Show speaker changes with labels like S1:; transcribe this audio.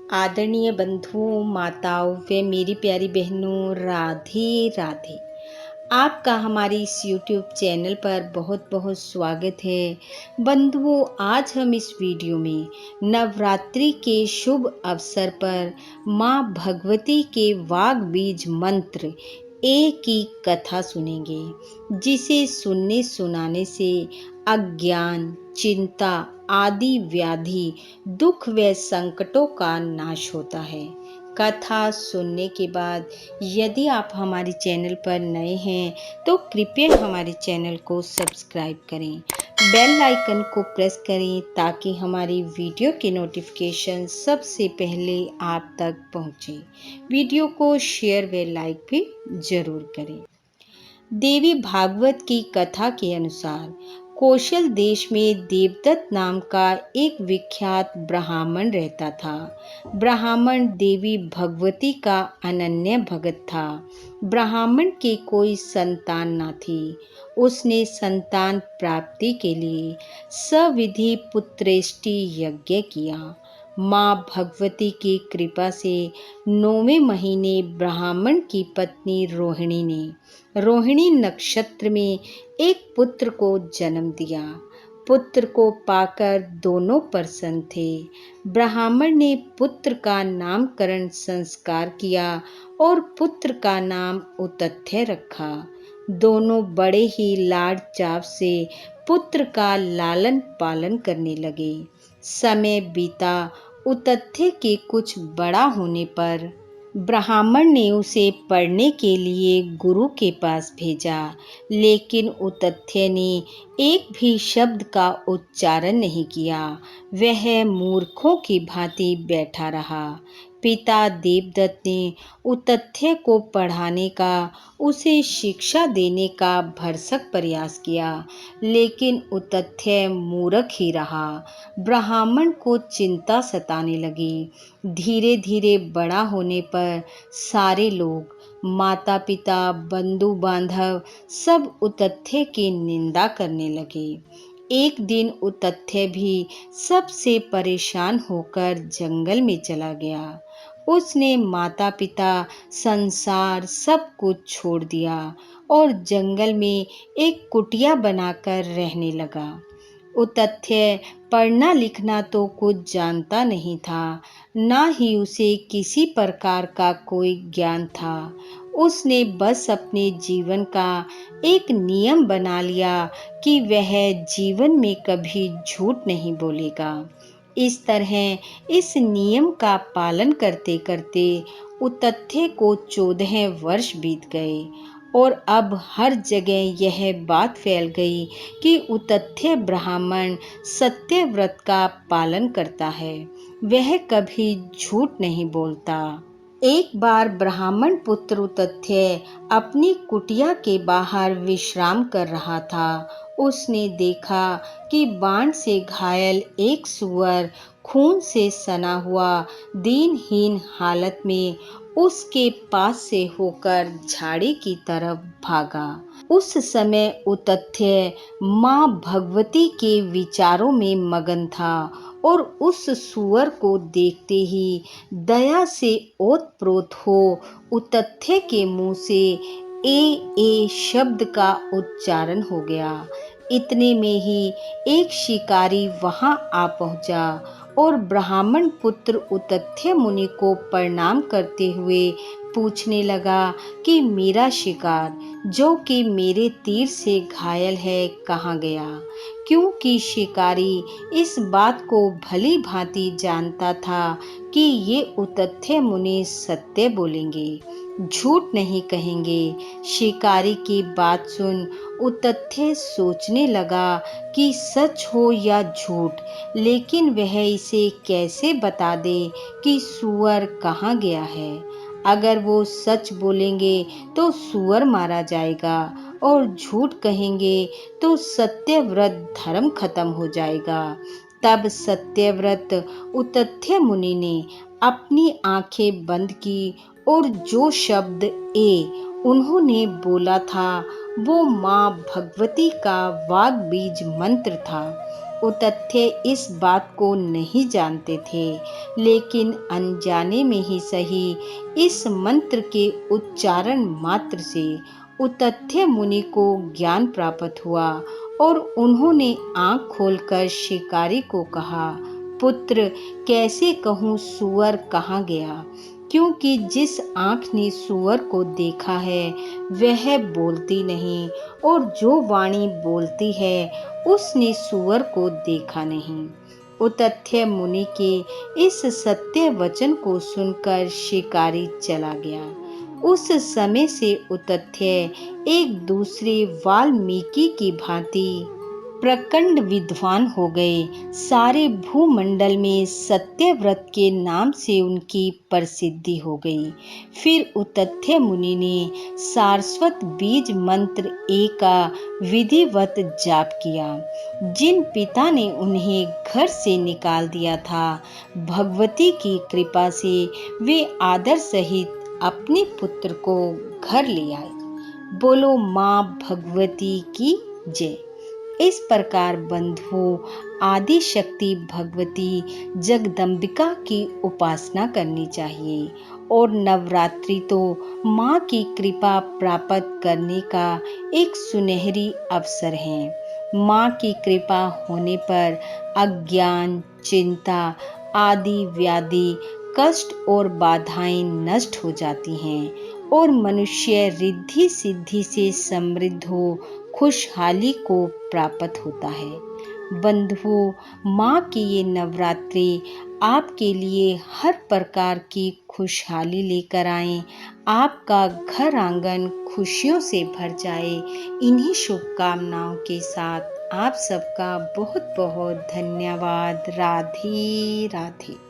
S1: आदरणीय बंधुओं, माताओं व मेरी प्यारी बहनों, राधे राधे। आपका हमारे इस YouTube चैनल पर बहुत बहुत स्वागत है। बंधुओं, आज हम इस वीडियो में नवरात्रि के शुभ अवसर पर माँ भगवती के वाग बीज मंत्र एक की कथा सुनेंगे, जिसे सुनने सुनाने से अज्ञान, चिंता आदि व्याधि, दुख व संकटों का नाश होता है। कथा सुनने के बाद यदि आप हमारे चैनल पर नए हैं तो कृपया हमारे चैनल को सब्सक्राइब करें, बेल आइकन को प्रेस करें ताकि हमारी वीडियो की नोटिफिकेशन सबसे पहले आप तक पहुंचे। वीडियो को शेयर व लाइक भी जरूर करें। देवी भागवत की कथा के अनुसार कौशल देश में देवदत्त नाम का एक विख्यात ब्राह्मण रहता था। ब्राह्मण देवी भगवती का अनन्य भगत था। ब्राह्मण के कोई संतान न थी। उसने संतान प्राप्ति के लिए सविधि पुत्रेष्टि यज्ञ किया। माँ भगवती की कृपा से 9वें महीने ब्राह्मण की पत्नी रोहिणी ने रोहिणी नक्षत्र में एक पुत्र को जन्म दिया। पुत्र को पाकर दोनों प्रसन्न थे। ब्राह्मण ने पुत्र का नामकरण संस्कार किया और पुत्र का नाम उतथ्य रखा। दोनों बड़े ही लाड चाव से पुत्र का लालन पालन करने लगे। समय बीता। उतथ्य के कुछ बड़ा होने पर ब्राह्मण ने उसे पढ़ने के लिए गुरु के पास भेजा, लेकिन उतथ्य ने एक भी शब्द का उच्चारण नहीं किया। वह मूर्खों की भांति बैठा रहा। पिता देवदत्त ने उतथ्य को पढ़ाने का, उसे शिक्षा देने का भरसक प्रयास किया, लेकिन उतथ्य मूर्ख ही रहा। ब्राह्मण को चिंता सताने लगी। धीरे धीरे बड़ा होने पर सारे लोग, माता पिता, बंधु बांधव, सब उतथ्य की निंदा करने लगे। एक दिन उतथ्य भी सबसे परेशान होकर जंगल में चला गया। उसने माता पिता, संसार सब कुछ छोड़ दिया और जंगल में एक कुटिया बनाकर रहने लगा। उतथ्य पढ़ना लिखना तो कुछ जानता नहीं था, ना ही उसे किसी प्रकार का कोई ज्ञान था। उसने बस अपने जीवन का एक नियम बना लिया कि वह जीवन में कभी झूठ नहीं बोलेगा। इस तरह इस नियम का पालन करते करते उतथ्य को 14 वर्ष बीत गए और अब हर जगह यह बात फैल गई कि उतथ्य ब्राह्मण सत्यव्रत का पालन करता है। वह कभी झूठ नहीं बोलता। एक बार ब्राह्मण पुत्र उतथ्य अपनी कुटिया के बाहर विश्राम कर रहा था। उसने देखा कि बाण से घायल एक सूअर खून से सना हुआ दीनहीन हालत में उसके पास से होकर झाड़ी की तरफ भागा। उस समय उतथ्य माँ भगवती के विचारों में मगन था और उस सूअर को देखते ही दया से ओतप्रोत हो उतथ्य के मुंह से ए शब्द का उच्चारण हो गया। इतने में ही एक शिकारी वहां आ पहुंचा और ब्राह्मण पुत्र उतथ्य मुनि को प्रणाम करते हुए पूछने लगा कि मेरा शिकार, जो कि मेरे तीर से घायल है, कहाँ गया? क्योंकि शिकारी इस बात को भली भांति जानता था कि ये उतथ्य मुनि सत्य बोलेंगे, झूठ नहीं कहेंगे। शिकारी की बात सुन उतथ्य सोचने लगा कि सच हो या झूठ, लेकिन वह इसे कैसे बता दे कि सूअर कहाँ गया है। अगर वो सच बोलेंगे तो सूअर मारा जाएगा और झूठ कहेंगे तो सत्यव्रत धर्म खत्म हो जाएगा। तब सत्यव्रत उतथ्य मुनि ने अपनी आंखें बंद की और जो शब्द उन्होंने बोला था वो माँ भगवती का वाग बीज मंत्र था। उतथ्य इस बात को नहीं जानते थे, लेकिन अनजाने में ही सही इस मंत्र के उच्चारण मात्र से उतथ्य मुनि को ज्ञान प्राप्त हुआ और उन्होंने आँख खोलकर शिकारी को कहा, पुत्र, कैसे कहूँ सूअर कहाँ गया, क्योंकि जिस आँख ने सूअर को देखा है वह बोलती नहीं, और जो वाणी बोलती है उसने सूअर को देखा नहीं। उतथ्य मुनि के इस सत्य वचन को सुनकर शिकारी चला गया। उस समय से उतथ्य एक दूसरे वाल्मीकि की भांति प्रचंड विद्वान हो गए। सारे भूमंडल में सत्यव्रत के नाम से उनकी प्रसिद्धि हो गई। फिर उतथ्य मुनि ने सारस्वत बीज मंत्र एक का विधिवत जाप किया। जिन पिता ने उन्हें घर से निकाल दिया था, भगवती की कृपा से वे आदर सहित अपने पुत्र को घर ले आए। बोलो माँ भगवती की जय। इस प्रकार बंधुओं, आदि शक्ति भगवती जगदम्बिका की उपासना करनी चाहिए, और नवरात्रि तो माँ की कृपा प्राप्त करने का एक सुनहरी अवसर है। माँ की कृपा होने पर अज्ञान, चिंता आदि व्याधि, कष्ट और बाधाएं नष्ट हो जाती हैं और मनुष्य रिद्धि सिद्धि से समृद्ध हो खुशहाली को प्राप्त होता है। बंधुओं, माँ की ये नवरात्रि आपके लिए हर प्रकार की खुशहाली लेकर आए, आपका घर आंगन खुशियों से भर जाए। इन्हीं शुभकामनाओं के साथ आप सबका बहुत बहुत धन्यवाद। राधे राधे।